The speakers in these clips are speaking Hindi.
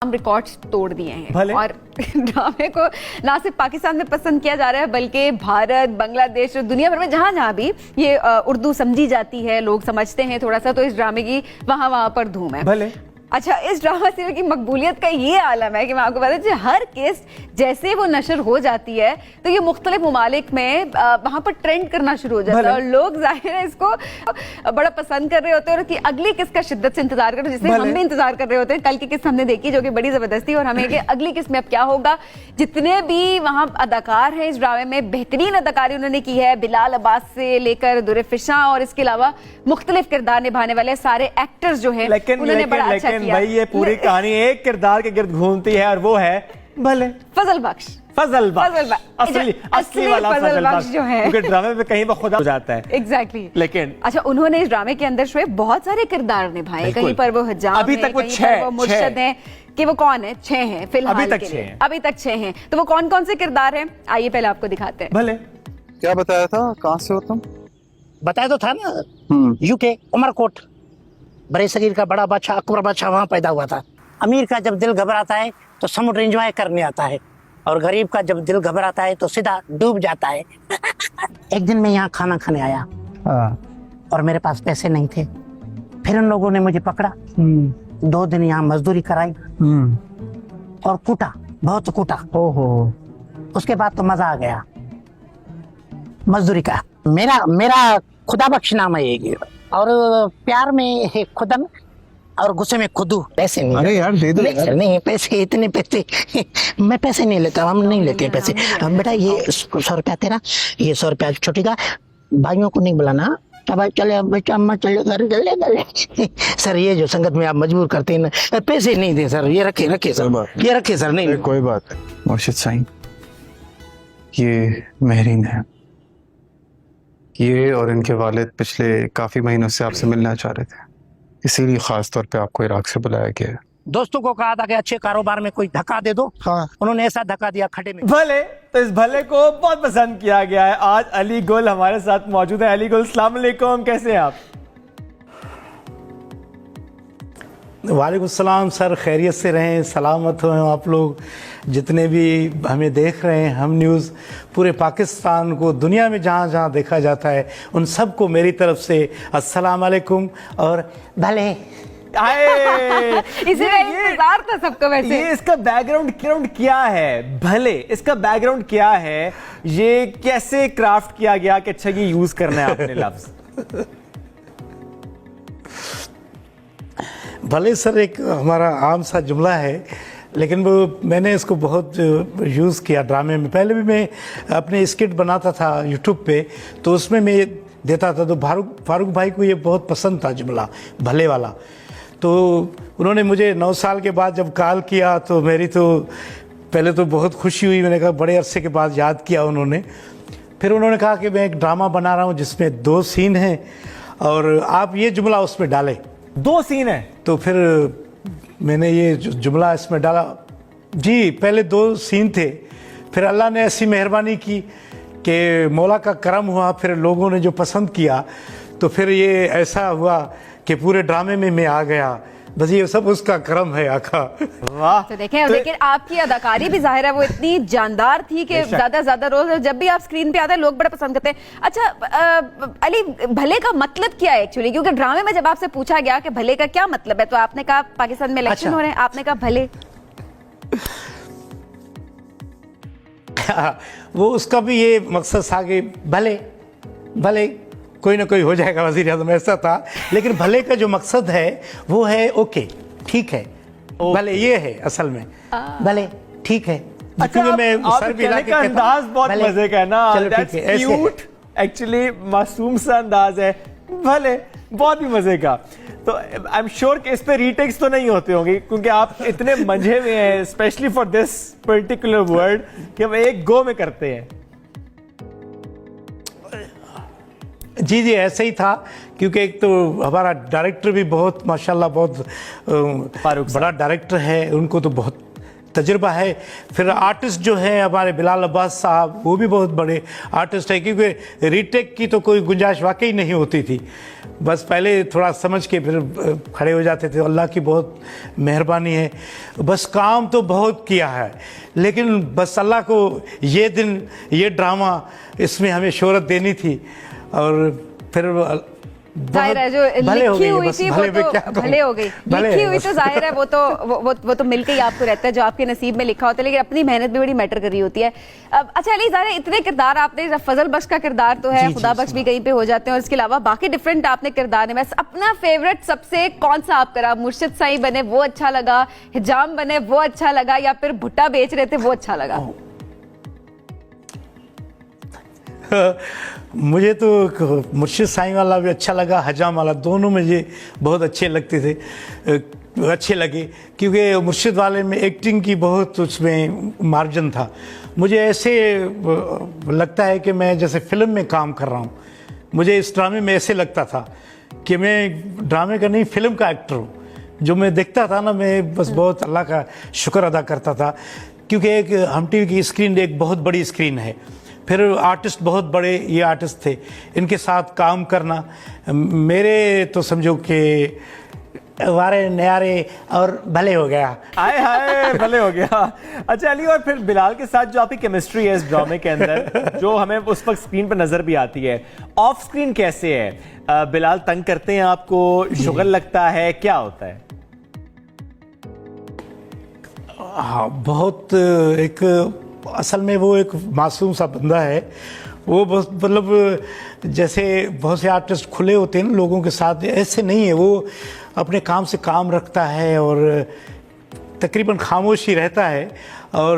रिकॉर्ड्स तोड़ दिए हैं भले। और ड्रामे को ना सिर्फ पाकिस्तान में पसंद किया जा रहा है बल्कि भारत, बांग्लादेश, दुनिया भर में जहां जहां भी ये उर्दू समझी जाती है, लोग समझते हैं थोड़ा सा, तो इस ड्रामे की वहां पर धूम है। भले। अच्छा, इस ड्रामा सीरियल की मकबूलियत का ये आलम है कि मैं आपको बता दूं, हर केस जैसे वो नशर हो जाती है तो ये मुख्तलिफ ममालिक में वहां पर ट्रेंड करना शुरू हो जाता है और लोग जाहिर है इसको बड़ा पसंद कर रहे होते हैं और कि अगली किस्त का शिद्दत से इंतजार कर रहे हैं, जिसे हम भी इंतजार कर रहे होते हैं। कल की किस्त हमने देखी जो कि बड़ी जबरदस्ती, और हमें कि अगली किस्त में अब क्या होगा। जितने भी वहाँ अदाकार हैं इस ड्रामे में, बेहतरीन अदाकारी उन्होंने की है, बिलाल अब्बास से लेकर दुरे फिशा और इसके अलावा मुख्तलिफ किरदार निभाने वाले सारे एक्टर्स जो है उन्होंने बड़ा अच्छा किया। भाई ये पूरी कहानी एक किरदार के गिर्द घूमती है और वो है भले फजल बख्श। असली वाला फजल बख्श जो है, क्योंकि ड्रामे में कहीं वो खुदा हो जाता है। एग्जैक्टली। लेकिन अच्छा, उन्होंने इस ड्रामे के अंदर शोएब बहुत सारे किरदार निभाए। कहीं पर वो हजाम अभी तक वो 6 मुर्शद हैं कि वो कौन है, 6 हैं फिलहाल, अभी तक 6 हैं। तो वो कौन कौन से किरदार हैं, आइए पहले आपको दिखाते हैं। भले। क्या बताया था, कहाँ से हो तुम? बताया तो था ना, यूके उमरकोट। बड़े सगीर का बड़ा बादशाह अकबर बादशाह वहाँ पैदा हुआ था। अमीर का जब दिल घबराता है तो समुद्र एंजॉय करने आता है, और गरीब का जब दिल घबराता है तो सीधा डूब जाता है। एक दिन मैं यहाँ खाना खाने आया और मेरे पास पैसे नहीं थे। फिर उन लोगों ने मुझे पकड़ा, 2 दिन यहाँ मजदूरी कराई और कूटा, बहुत कूटा। उसके बाद तो मजा आ गया मजदूरी का। मेरा खुदा बख्श नाम है ये, और प्यार में खुदन और गुस्से में खुदू। पैसे नहीं, अरे यार दे दो यार। नहीं पैसे, इतने पैसे मैं पैसे नहीं लेता, हम नहीं लेते पैसे। बेटा ये 100 रुपया तेरा, ये 100 रुपया छोटी का, भाइयों को नहीं बुलाना। अब चले बेटा, अम्मा चले घर गले। सर ये जो संगत में आप मजबूर करते हैं ना, पैसे नहीं दे सर, ये रखे सर, ये रखे सर। नहीं कोई बात नहीं मुर्शिद साईं, ये महरीन है। ये और इनके वालिद पिछले काफी महीनों से आपसे मिलना चाह रहे थे, इसीलिए खास तौर पे आपको इराक से बुलाया गया है। दोस्तों को कहा था कि अच्छे कारोबार में कोई धक्का दे दो। हाँ। उन्होंने ऐसा धक्का दिया खड्डे में। भले। तो इस भले को बहुत पसंद किया गया है। आज अली गुल हमारे साथ मौजूद है। अली गुल, अस्सलाम वालेकुम, कैसे हैं आप? वालेकुम सलाम सर, खैरियत से रहें, सलामत हो आप लोग जितने भी हमें देख रहे हैं। हम न्यूज़ पूरे पाकिस्तान को, दुनिया में जहाँ जहाँ देखा जाता है, उन सबको मेरी तरफ से अस्सलाम वालेकुम और भले। इसी का इंतजार था सबको। वैसे ये इसका बैकग्राउंड क्या है? भले इसका बैकग्राउंड क्या है? ये कैसे क्राफ्ट किया गया कि अच्छा ये यूज करना है आपने लफ्ज? भले सर एक हमारा आम सा जुमला है, लेकिन वो मैंने इसको बहुत यूज़ किया ड्रामे में। पहले भी मैं अपने स्किट बनाता था यूट्यूब पे, तो उसमें मैं देता था, तो फारूक भाई को ये बहुत पसंद था जुमला भले वाला। तो उन्होंने मुझे 9 साल के बाद जब कॉल किया तो मेरी तो पहले तो बहुत खुशी हुई। मैंने कहा बड़े अरसे के बाद याद किया उन्होंने। फिर उन्होंने कहा कि मैं एक ड्रामा बना रहा हूँ जिसमें 2 सीन हैं और आप ये जुमला उसमें डालें। 2 सीन है? तो फिर मैंने ये जुमला इसमें डाला। जी, पहले 2 सीन थे, फिर अल्लाह ने ऐसी मेहरबानी की कि मौला का करम हुआ, फिर लोगों ने जो पसंद किया, तो फिर ये ऐसा हुआ कि पूरे ड्रामे में मैं आ गया। बस ये सब उसका करम है आका। वाह। तो देखें, लेकिन आपकी अदाकारी भी जाहिर है वो इतनी जानदार थी कि ज्यादा रोज जब भी आप स्क्रीन पे आते हैं लोग बड़ा पसंद करते हैं। अच्छा अली, भले का मतलब क्या है एक्चुअली? क्योंकि ड्रामे में जब आपसे पूछा गया कि भले का क्या मतलब है, तो आपने कहा पाकिस्तान में इलेक्शन हो रहे हैं, आपने कहा भले। वो उसका भी ये मकसद था कि भले कोई ना कोई हो जाएगा वज़ीर आज़म, ऐसा था। लेकिन भले का जो मकसद है वो है ओके, ठीक है, भले ये है असल में, भले ठीक है। अच्छा, सर भी का अंदाज बहुत मजे का है ना। चलो ठीक है, क्यूट, एक्चुअली मासूम सा अंदाज है, भले बहुत ही मजे का। तो आई एम श्योर कि इस पे रीटेक्स तो नहीं होते होंगे, क्योंकि आप इतने मजे में हैं, specially for this particular word, कि हम एक गो में करते हैं। जी ऐसे ही था, क्योंकि एक तो हमारा डायरेक्टर भी बहुत माशाल्लाह बहुत बड़ा डायरेक्टर है, उनको तो बहुत तजुर्बा है। फिर आर्टिस्ट जो है हमारे बिलाल अब्बास साहब, वो भी बहुत बड़े आर्टिस्ट है, क्योंकि रीटेक की तो कोई गुंजाइश वाकई नहीं होती थी। बस पहले थोड़ा समझ के फिर खड़े हो जाते थे। अल्लाह की बहुत मेहरबानी है। बस काम तो बहुत किया है, लेकिन बस अल्लाह को ये दिन, ये ड्रामा, इसमें हमें शोहरत देनी थी। और फिर जाहिर है जो लिखी हुई थी वो तो भले हो गई, लिखी हुई तो जाहिर है वो तो मिलके ही आपको रहता है जो आपके नसीब में लिखा होता है, लेकिन अपनी मेहनत भी बड़ी मैटर कर रही होती है। अच्छा अली, ज़ाहिर इतने किरदार आपने, फजल बख्श का किरदार तो है, खुदा बख्श भी कहीं पे हो जाते हैं, और इसके अलावा बाकी डिफरेंट आपने किरदार है। बस अपना फेवरेट सबसे कौन सा आप करा? मुर्शिद साईं बने वो अच्छा लगा, हिजाम बने वो अच्छा लगा, या फिर भुट्टा बेच रहे थे वो अच्छा लगा? मुझे तो मुर्शिद साईं वाला भी अच्छा लगा, हजाम वाला, दोनों मुझे बहुत अच्छे लगते थे, अच्छे लगे, क्योंकि मुर्शिद वाले में एक्टिंग की बहुत उसमें मार्जिन था। मुझे ऐसे लगता है कि मैं जैसे फिल्म में काम कर रहा हूँ। मुझे इस ड्रामे में ऐसे लगता था कि मैं ड्रामे का नहीं, फिल्म का एक्टर हूँ। जो मैं देखता था ना, मैं बस बहुत अल्लाह का शुक्र अदा करता था, क्योंकि एक हम टीवी की स्क्रीन एक बहुत बड़ी स्क्रीन है, फिर आर्टिस्ट बहुत बड़े ये आर्टिस्ट थे, इनके साथ काम करना मेरे तो समझो कि वारे न्यारे और भले हो गया। आए हाय भले हो गया। अच्छा अली, और फिर बिलाल के साथ जो आपकी केमिस्ट्री है इस ड्रामे के अंदर, जो हमें उस वक्त स्क्रीन पर नजर भी आती है, ऑफ स्क्रीन कैसे है? बिलाल तंग करते हैं आपको, शुगल लगता है, क्या होता है? हाँ, बहुत एक असल में वो एक मासूम सा बंदा है। वो बस मतलब जैसे बहुत से आर्टिस्ट खुले होते हैं ना लोगों के साथ, ऐसे नहीं है। वो अपने काम से काम रखता है और तकरीबन खामोश ही रहता है, और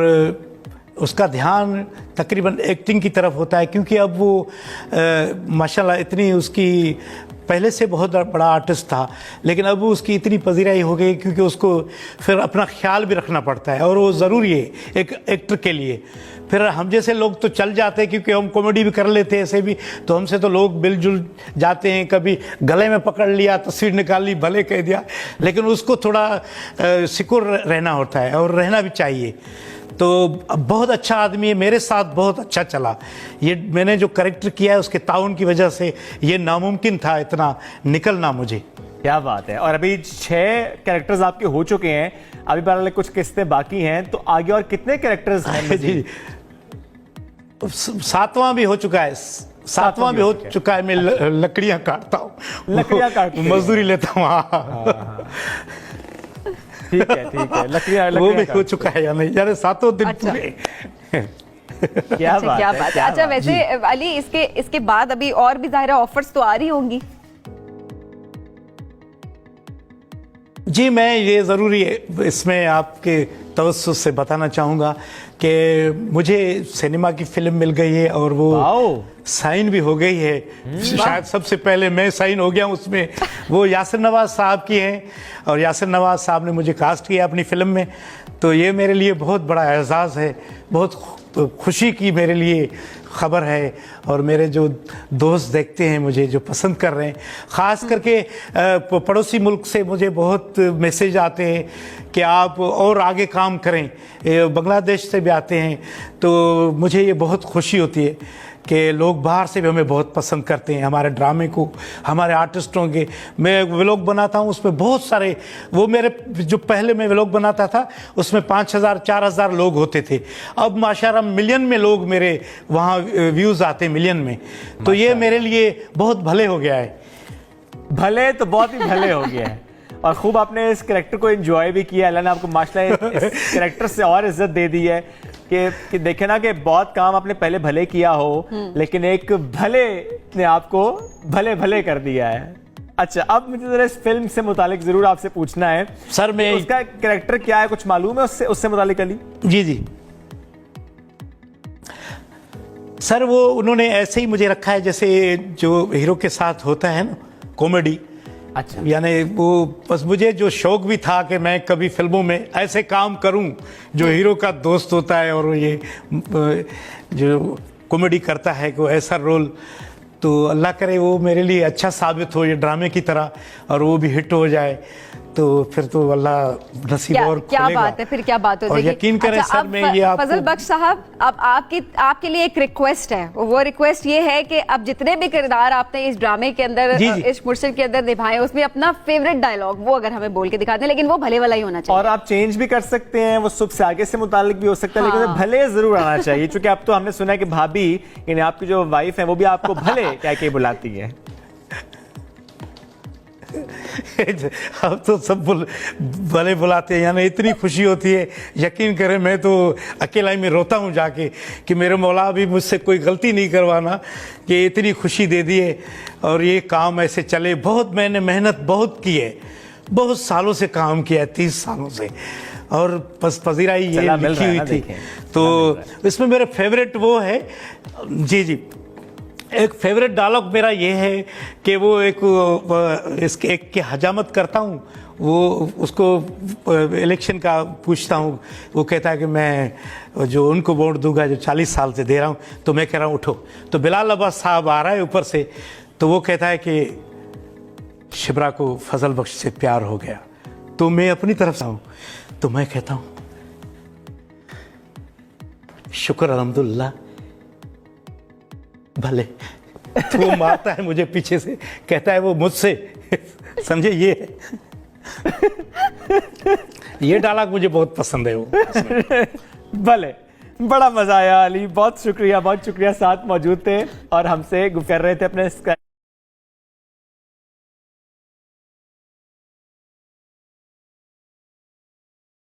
उसका ध्यान तकरीबन एक्टिंग की तरफ होता है, क्योंकि अब वो माशाल्लाह इतनी उसकी पहले से बहुत बड़ा आर्टिस्ट था, लेकिन अब उसकी इतनी पजीराई हो गई, क्योंकि उसको फिर अपना ख्याल भी रखना पड़ता है, और वो ज़रूरी है एक एक्टर के लिए। फिर हम जैसे लोग तो चल जाते हैं, क्योंकि हम कॉमेडी भी कर लेते हैं ऐसे भी, तो हमसे तो लोग मिलजुल जाते हैं। कभी गले में पकड़ लिया, तस्वीर निकाल ली, भले कह दिया, लेकिन उसको थोड़ा सिकुड़ रहना होता है, और रहना भी चाहिए। तो बहुत अच्छा आदमी है, मेरे साथ बहुत अच्छा चला। ये मैंने जो कैरेक्टर किया है उसके ताउन की वजह से ये नामुमकिन था इतना निकलना मुझे। क्या बात है। और अभी 6 कैरेक्टर्स आपके हो चुके हैं, अभी बारह कुछ किस्तें बाकी हैं, तो आगे और कितने कैरेक्टर्स हैं? जी, 7वां भी हो चुका है, 7वां भी हो चुका है। मैं लकड़ियां काटता हूँ, लकड़ियां काटते हैं, मजदूरी लेता हूँ। हाँ। ठीक है ठीक है, लकड़ियां वो भी हो चुका है या नहीं, यार 7 दिन पूरे। क्या बात है। अच्छा वैसे अली, इसके बाद अभी और भी ज़ाहिर ऑफर्स तो आ रही होंगी? जी, मैं ये ज़रूरी है इसमें आपके तवज्जुह से बताना चाहूँगा कि मुझे सिनेमा की फिल्म मिल गई है, और वो साइन भी हो गई है। शायद सबसे पहले मैं साइन हो गया हूँ उसमें। वो यासिर नवाज साहब की हैं, और यासिर नवाज साहब ने मुझे कास्ट किया अपनी फिल्म में। तो ये मेरे लिए बहुत बड़ा एहसास है, बहुत खुशी की मेरे लिए खबर है। और मेरे जो दोस्त देखते हैं मुझे, जो पसंद कर रहे हैं, ख़ास करके पड़ोसी मुल्क से मुझे बहुत मैसेज आते हैं कि आप और आगे काम करें, बांग्लादेश से भी आते हैं। तो मुझे ये बहुत खुशी होती है कि लोग बाहर से भी हमें बहुत पसंद करते हैं, हमारे ड्रामे को, हमारे आर्टिस्टों के। मैं व्लॉग बनाता हूँ, उसमें बहुत सारे, वो मेरे जो पहले मैं व्लॉग बनाता था उसमें 5000 4000 लोग होते थे। अब माशाल्लाह मिलियन में लोग मेरे वहाँ व्यूज़ आते हैं, मिलियन में। तो ये मेरे लिए बहुत भले हो गया है। भले तो बहुत ही भले हो गया है, और खूब आपने इस कैरेक्टर को एंजॉय भी किया। अल्लाह ने आपको माशाल्लाह इस कैरेक्टर से और इज्जत दे दी है कि देखे ना कि बहुत काम आपने पहले भले किया हो, लेकिन एक भले ने आपको भले भले कर दिया है। अच्छा, अब मुझे जरा इस फिल्म से मुतालिक जरूर आपसे पूछना है सर। मैं उसका कैरेक्टर क्या है, कुछ मालूम है उससे मुतालिक अली? जी जी सर, वो उन्होंने ऐसे ही मुझे रखा है जैसे जो हीरो के साथ होता है ना, कॉमेडी। अच्छा, यानी वो बस मुझे जो शौक भी था कि मैं कभी फिल्मों में ऐसे काम करूं जो हीरो का दोस्त होता है, और ये जो कॉमेडी करता है कोई ऐसा रोल। तो अल्लाह करे वो मेरे लिए अच्छा साबित हो, ये ड्रामे की तरह, और वो भी हिट हो जाए। तो फिर तो अल्लाह नसीब क्या और क्या खोलेगा। बात है, फिर क्या बात हो और जाएगी। यकीन करें अच्छा, सर, अब मैं ये आपको फजल बख्श साहब, अब आपके लिए एक रिक्वेस्ट है। वो रिक्वेस्ट ये है कि अब जितने भी किरदार आपने इस ड्रामे के अंदर, जी, जी। इश्क मुर्शिद के अंदर निभाए, उसमें अपना फेवरेट डायलॉग वो अगर हमें बोल के दिखा दें, लेकिन वो भले वाला ही होना चाहिए। और आप चेंज भी कर सकते हैं, वो सुबह से आगे से मुतालिक भी हो सकता है, लेकिन हाँ। भले जरूर आना चाहिए, क्योंकि अब तो हमने सुना है कि भाभी यानी आपकी जो वाइफ है वो भी आपको भले कह के बुलाती है। अब तो सब भले बुलाते हैं, यानी इतनी खुशी होती है, यकीन करें मैं तो अकेला ही में रोता हूँ जाके कि मेरे मौला भी मुझसे कोई गलती नहीं करवाना कि इतनी खुशी दे दी है और ये काम ऐसे चले। बहुत मैंने मेहनत बहुत की है, बहुत सालों से काम किया है, 30 सालों से, और बस पजीराई ये चला मिल लिखी रहा है हुई ना, थी। देखें, तो इसमें मेरा फेवरेट वो है, जी, एक फेवरेट डायलॉग मेरा ये है कि वो इसके एक की हजामत करता हूँ, वो उसको इलेक्शन का पूछता हूँ, वो कहता है कि मैं जो उनको वोट दूंगा जो 40 साल से दे रहा हूँ, तो मैं कह रहा हूँ उठो, तो बिलाल अब्बास साहब आ रहा है ऊपर से, तो वो कहता है कि शिबरा को फजल बख्श से प्यार हो गया, तो मैं अपनी तरफ से हूँ, तो मैं कहता हूँ शुक्र अल्हम्दुलिल्लाह, भले। तो वो मारता है मुझे पीछे से, कहता है वो मुझसे, समझे, ये डायलॉग मुझे बहुत पसंद है वो। भले, बड़ा मजा आया अली, बहुत शुक्रिया साथ मौजूद थे और हमसे कर रहे थे अपने